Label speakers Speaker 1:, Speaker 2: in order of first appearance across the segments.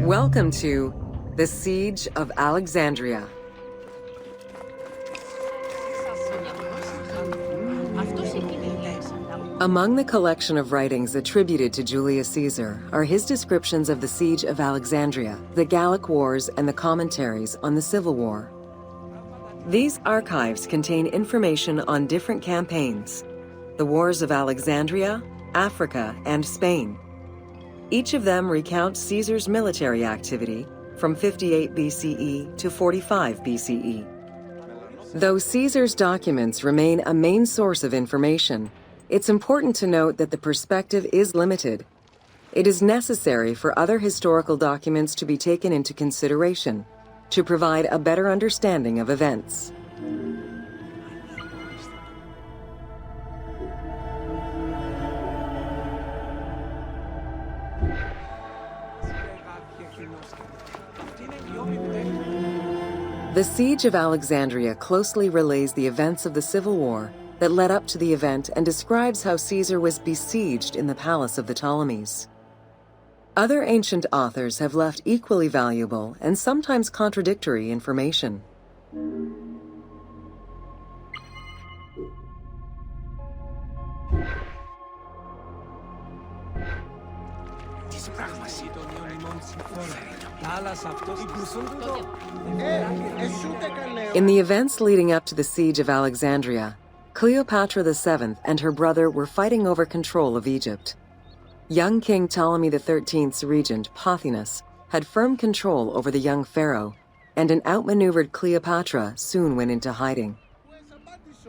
Speaker 1: Welcome to the Siege of Alexandria. Among the collection of writings attributed to Julius Caesar are his descriptions of the Siege of Alexandria, the Gallic Wars, and the commentaries on the Civil War. These archives contain information on different campaigns, the Wars of Alexandria, Africa, and Spain. Each of them recounts Caesar's military activity from 58 BCE to 45 BCE. Though Caesar's documents remain a main source of information, it's important to note that the perspective is limited. It is necessary for other historical documents to be taken into consideration to provide a better understanding of events. The Siege of Alexandria closely relays the events of the Civil War that led up to the event and describes how Caesar was besieged in the palace of the Ptolemies. Other ancient authors have left equally valuable and sometimes contradictory information. In the events leading up to the Siege of Alexandria, Cleopatra VII and her brother were fighting over control of Egypt. Young King Ptolemy XIII's regent, Pothinus, had firm control over the young pharaoh, and an outmaneuvered Cleopatra soon went into hiding.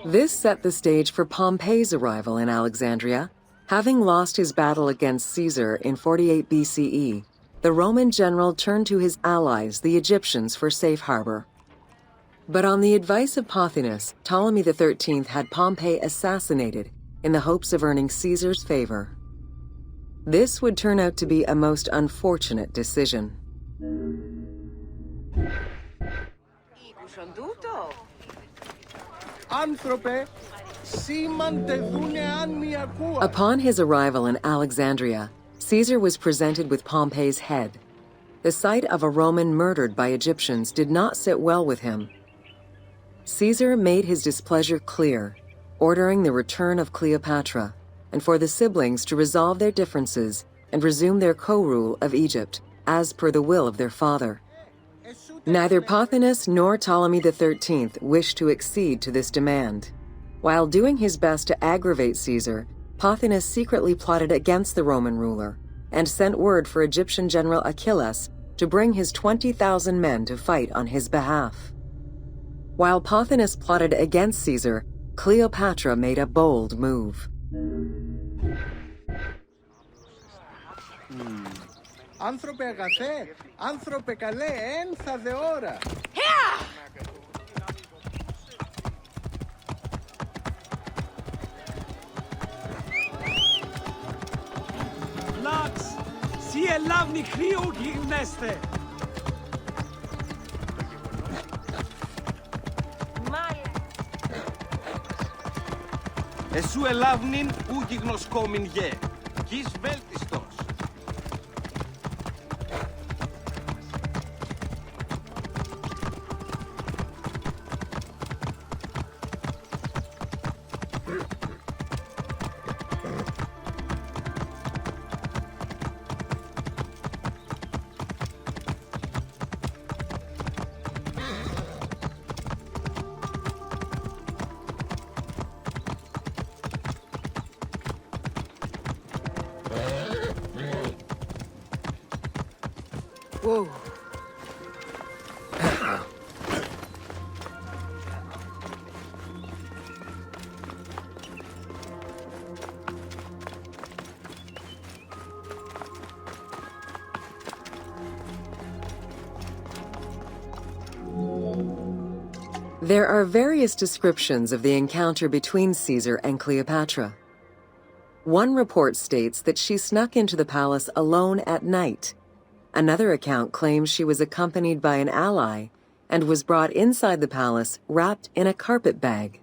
Speaker 1: This set the stage for Pompey's arrival in Alexandria. Having lost his battle against Caesar in 48 BCE, the Roman general turned to his allies, the Egyptians, for safe harbor. But on the advice of Pothinus, Ptolemy XIII had Pompey assassinated in the hopes of earning Caesar's favor. This would turn out to be a most unfortunate decision. Upon his arrival in Alexandria, Caesar was presented with Pompey's head. The sight of a Roman murdered by Egyptians did not sit well with him. Caesar made his displeasure clear, ordering the return of Cleopatra, and for the siblings to resolve their differences and resume their co-rule of Egypt, as per the will of their father. Neither Pothinus nor Ptolemy XIII wished to accede to this demand. While doing his best to aggravate Caesar, Pothinus secretly plotted against the Roman ruler and sent word for Egyptian general Achilles to bring his 20,000 men to fight on his behalf. While Pothinus plotted against Caesar, Cleopatra made a bold move.
Speaker 2: Άνθρωπε αγαθέ, άνθρωπε καλέ, ένθα δε ώρα.
Speaker 3: Λάξ, σι ελάβνη χρύο γυρνέστε.
Speaker 4: Εσού ελάβνην ου γιγνοσκόμην γε, γης βέλτιστος.
Speaker 1: Whoa. There are various descriptions of the encounter between Caesar and Cleopatra. One report states that she snuck into the palace alone at night. Another account claims she was accompanied by an ally and was brought inside the palace wrapped in a carpet bag.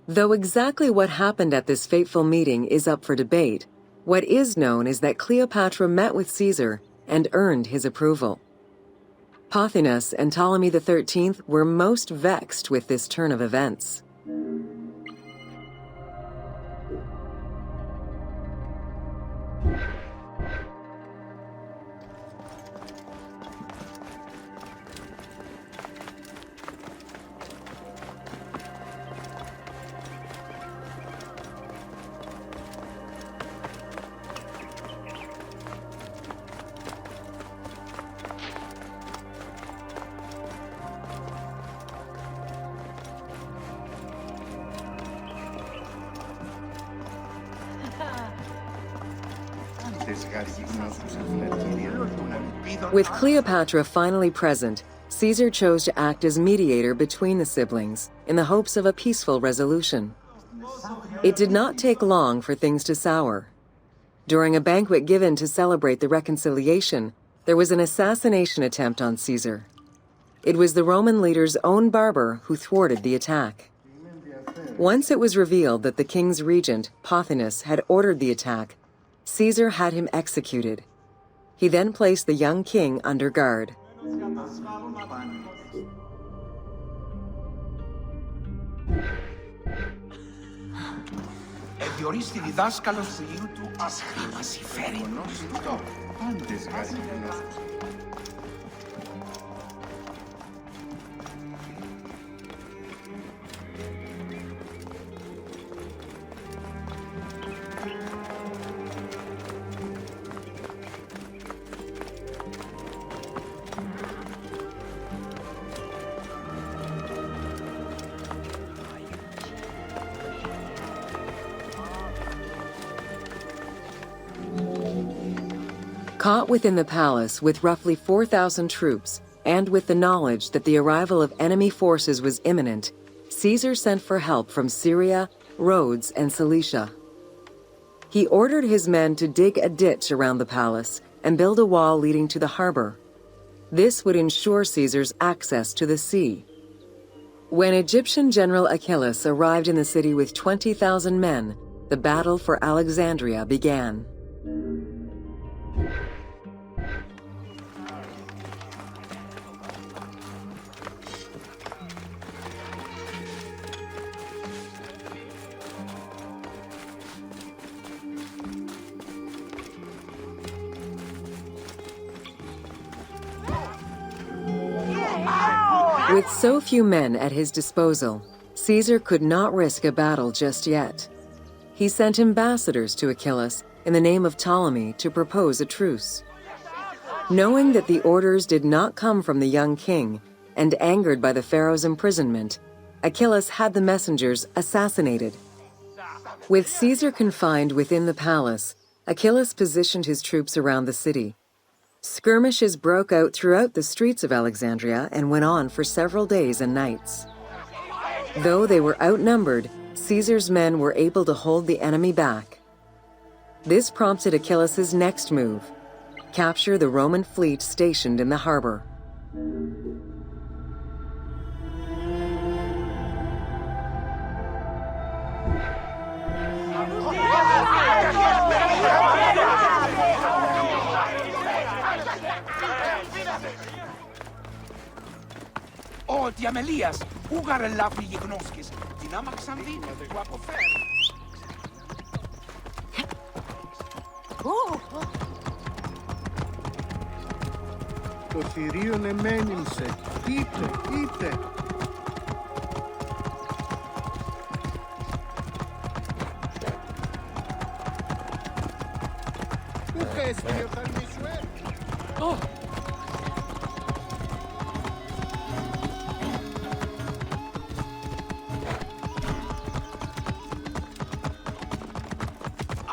Speaker 1: Though exactly what happened at this fateful meeting is up for debate, what is known is that Cleopatra met with Caesar and earned his approval. Pothinus and Ptolemy XIII were most vexed with this turn of events. With Cleopatra finally present, Caesar chose to act as mediator between the siblings in the hopes of a peaceful resolution. It did not take long for things to sour. During a banquet given to celebrate the reconciliation, there was an assassination attempt on Caesar. It was the Roman leader's own barber who thwarted the attack. Once it was revealed that the king's regent, Pothinus, had ordered the attack, Caesar had him executed. He then placed the young king under guard.
Speaker 5: Διορίστη διδάσκαλος του γιου του ας μας συμφέρει.
Speaker 1: Caught within the palace with roughly 4,000 troops, and with the knowledge that the arrival of enemy forces was imminent, Caesar sent for help from Syria, Rhodes, and Cilicia. He ordered his men to dig a ditch around the palace and build a wall leading to the harbor. This would ensure Caesar's access to the sea. When Egyptian General Achillas arrived in the city with 20,000 men, the battle for Alexandria began. With so few men at his disposal, Caesar could not risk a battle just yet. He sent ambassadors to Achillas in the name of Ptolemy to propose a truce. Knowing that the orders did not come from the young king, and angered by the pharaoh's imprisonment, Achillas had the messengers assassinated. With Caesar confined within the palace, Achillas positioned his troops around the city. Skirmishes broke out throughout the streets of Alexandria and went on for several days and nights. Though they were outnumbered, Caesar's men were able to hold the enemy back. This prompted Achillas's next move: capture the Roman fleet stationed in the harbor.
Speaker 5: Ο Διαμελίας, ούγαρε λάφνη γιγνώσκης, την άμαξαν δίνε του αποφέρει.
Speaker 2: Το θηρίον εμένυμσε. Είτε. Πού χέστηκε ο θαλμής σου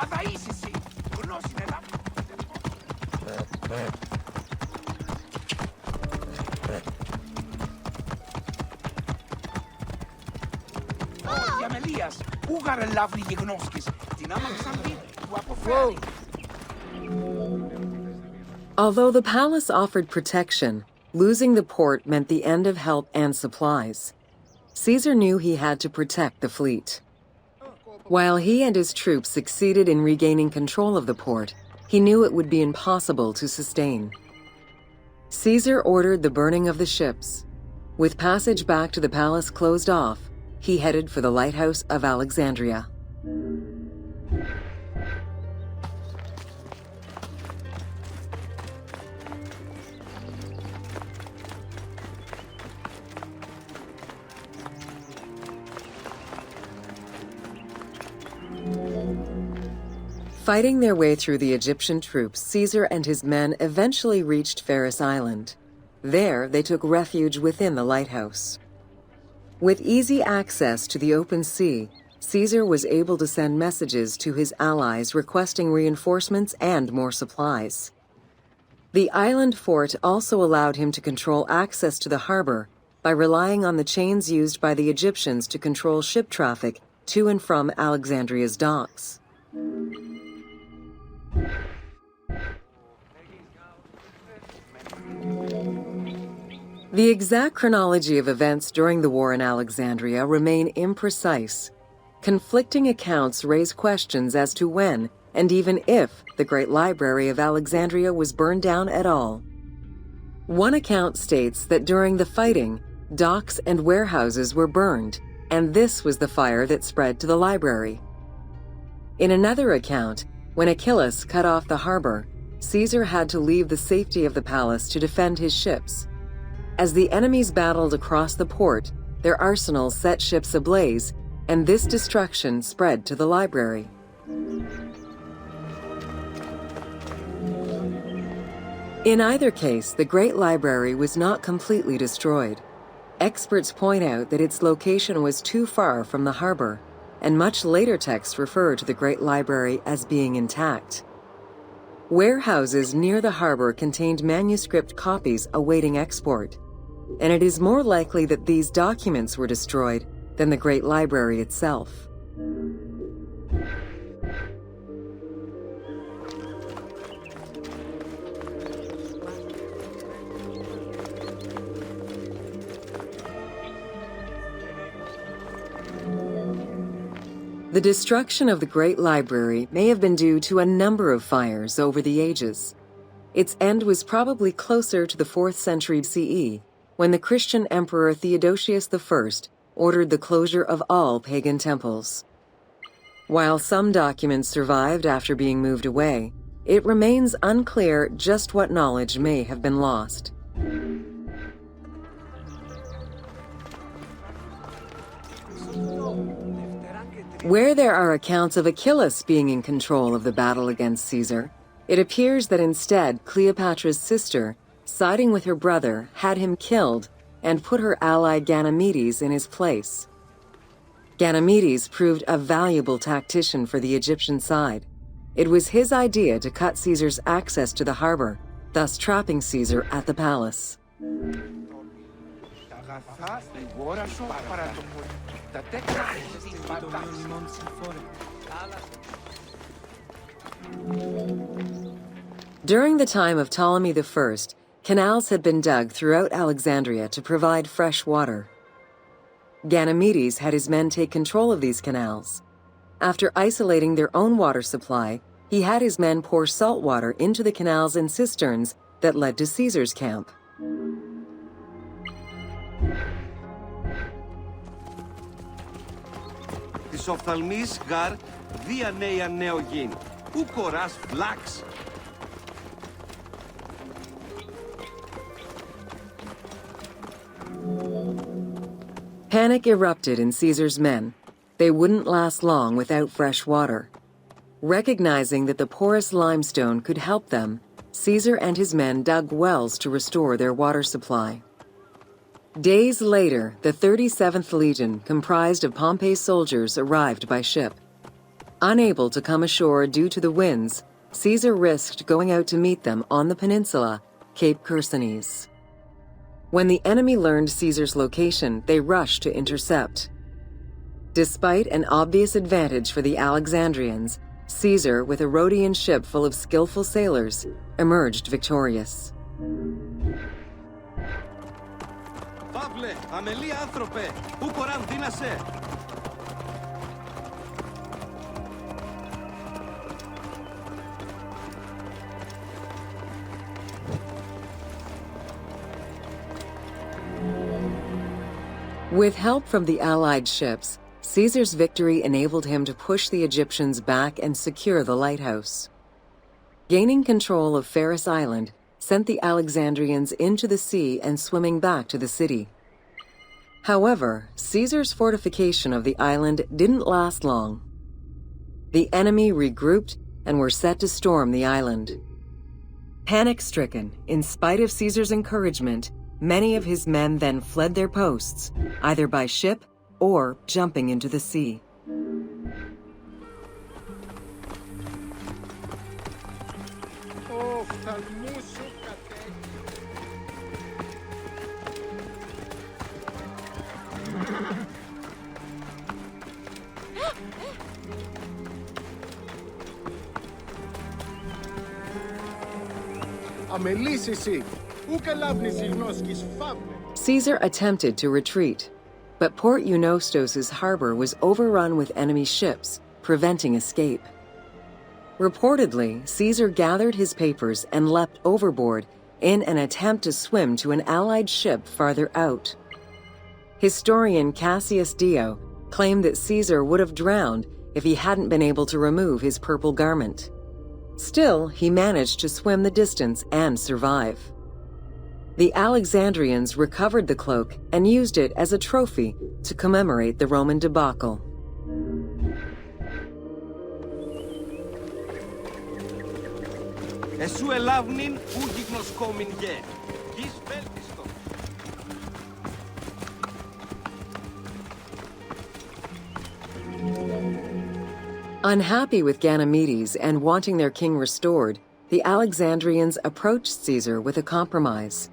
Speaker 5: Αδαΐσισι, γνώσινε λάφνη. Ούγαρε λαύλη γεγνώσκες, την άμαξαν δει, του αποφέρει.
Speaker 1: Although the palace offered protection, losing the port meant the end of help and supplies. Caesar knew he had to protect the fleet. While he and his troops succeeded in regaining control of the port, he knew it would be impossible to sustain. Caesar ordered the burning of the ships. With passage back to the palace closed off, he headed for the lighthouse of Alexandria. Fighting their way through the Egyptian troops, Caesar and his men eventually reached Pharos Island. There, they took refuge within the lighthouse. With easy access to the open sea, Caesar was able to send messages to his allies requesting reinforcements and more supplies. The island fort also allowed him to control access to the harbor by relying on the chains used by the Egyptians to control ship traffic to and from Alexandria's docks. The exact chronology of events during the war in Alexandria remain imprecise. Conflicting accounts raise questions as to when, and even if, the Great Library of Alexandria was burned down at all. One account states that during the fighting, docks and warehouses were burned, and this was the fire that spread to the library. In another account, when Achilles cut off the harbor, Caesar had to leave the safety of the palace to defend his ships. As the enemies battled across the port, their arsenals set ships ablaze, and this destruction spread to the library. In either case, the Great Library was not completely destroyed. Experts point out that its location was too far from the harbor, and much later texts refer to the Great Library as being intact. Warehouses near the harbor contained manuscript copies awaiting export, and it is more likely that these documents were destroyed than the Great Library itself. The destruction of the Great Library may have been due to a number of fires over the ages. Its end was probably closer to the 4th century CE, when the Christian Emperor Theodosius I ordered the closure of all pagan temples. While some documents survived after being moved away, it remains unclear just what knowledge may have been lost. Where there are accounts of Achilles being in control of the battle against Caesar, it appears that instead Cleopatra's sister, siding with her brother, had him killed and put her ally Ganymedes in his place. Ganymedes proved a valuable tactician for the Egyptian side. It was his idea to cut Caesar's access to the harbor, thus trapping Caesar at the palace. During the time of Ptolemy I, canals had been dug throughout Alexandria to provide fresh water. Ganymedes had his men take control of these canals. After isolating their own water supply, he had his men pour salt water into the canals and cisterns that led to Caesar's camp.
Speaker 4: Της οφθαλμής γαρ δια νέα νεογήν, ου κοράς βλάξ.
Speaker 1: Panic erupted in Caesar's men. They wouldn't last long without fresh water. Recognizing that the porous limestone could help them, Caesar and his men dug wells to restore their water supply. Days later, the 37th Legion, comprised of Pompey's soldiers, arrived by ship. Unable to come ashore due to the winds, Caesar risked going out to meet them on the peninsula, Cape Chersonese. When the enemy learned Caesar's location, they rushed to intercept. Despite an obvious advantage for the Alexandrians, Caesar, with a Rhodian ship full of skillful sailors, emerged victorious.
Speaker 4: Παύλε, αμελή άνθρωπε, πού κοράν δύνασε.
Speaker 1: With help from the Allied ships, Caesar's victory enabled him to push the Egyptians back and secure the lighthouse. Gaining control of Pharos Island sent the Alexandrians into the sea and swimming back to the city. However, Caesar's fortification of the island didn't last long. The enemy regrouped and were set to storm the island. Panic-stricken, in spite of Caesar's encouragement, many of his men then fled their posts, either by ship or jumping into the sea.
Speaker 2: Οφθαλμού σου κατέχει. Αμελής εσύ, ου καλάβνης η γνώσκης φαύλε.
Speaker 1: Caesar attempted to retreat, but Port Eunostos' harbor was overrun with enemy ships, preventing escape. Reportedly, Caesar gathered his papers and leapt overboard in an attempt to swim to an Allied ship farther out. Historian Cassius Dio claimed that Caesar would have drowned if he hadn't been able to remove his purple garment. Still, he managed to swim the distance and survive. The Alexandrians recovered the cloak and used it as a trophy to commemorate the Roman debacle.
Speaker 4: Εσού ελάβνην ου γιγνοσκόμην γε. Γης βέλτιστο.
Speaker 1: Unhappy with Ganymedes and wanting their king restored, the Alexandrians approached Caesar with a compromise.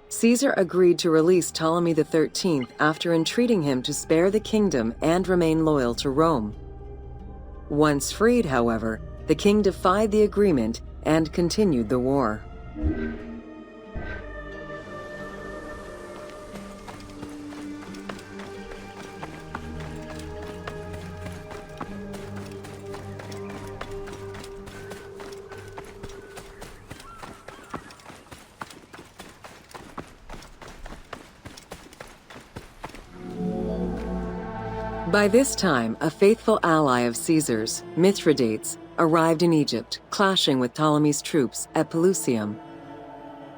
Speaker 1: Caesar agreed to release Ptolemy XIII after entreating him to spare the kingdom and remain loyal to Rome. Once freed, however, the king defied the agreement and continued the war. By this time, a faithful ally of Caesar's, Mithridates, arrived in Egypt, clashing with Ptolemy's troops at Pelusium.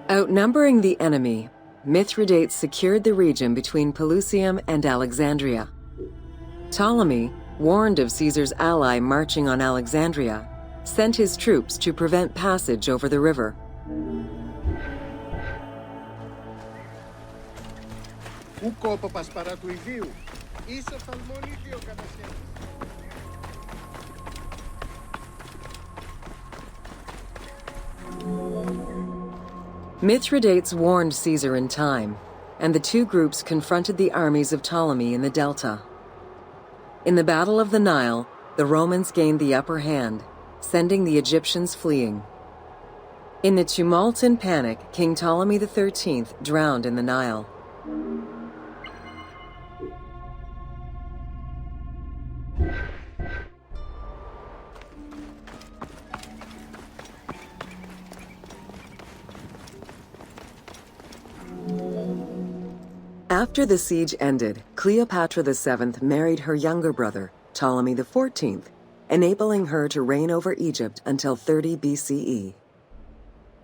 Speaker 1: Outnumbering the enemy, Mithridates secured the region between Pelusium and Alexandria. Ptolemy, warned of Caesar's ally marching on Alexandria, sent his troops to prevent passage over the river.
Speaker 2: Ου κόπαπας παρά του ιδίου, εις οφθαλμόν ίδιο κατασχέσεις.
Speaker 1: Mithridates warned Caesar in time, and the two groups confronted the armies of Ptolemy in the Delta. In the Battle of the Nile, the Romans gained the upper hand, sending the Egyptians fleeing. In the tumult and panic, King Ptolemy XIII drowned in the Nile. After the siege ended, Cleopatra VII married her younger brother, Ptolemy XIV, enabling her to reign over Egypt until 30 BCE.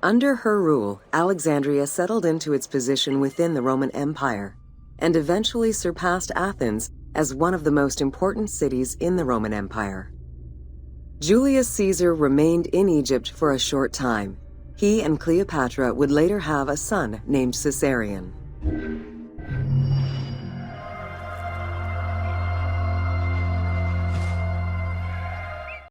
Speaker 1: Under her rule, Alexandria settled into its position within the Roman Empire and eventually surpassed Athens as one of the most important cities in the Roman Empire. Julius Caesar remained in Egypt for a short time. He and Cleopatra would later have a son named Caesarion.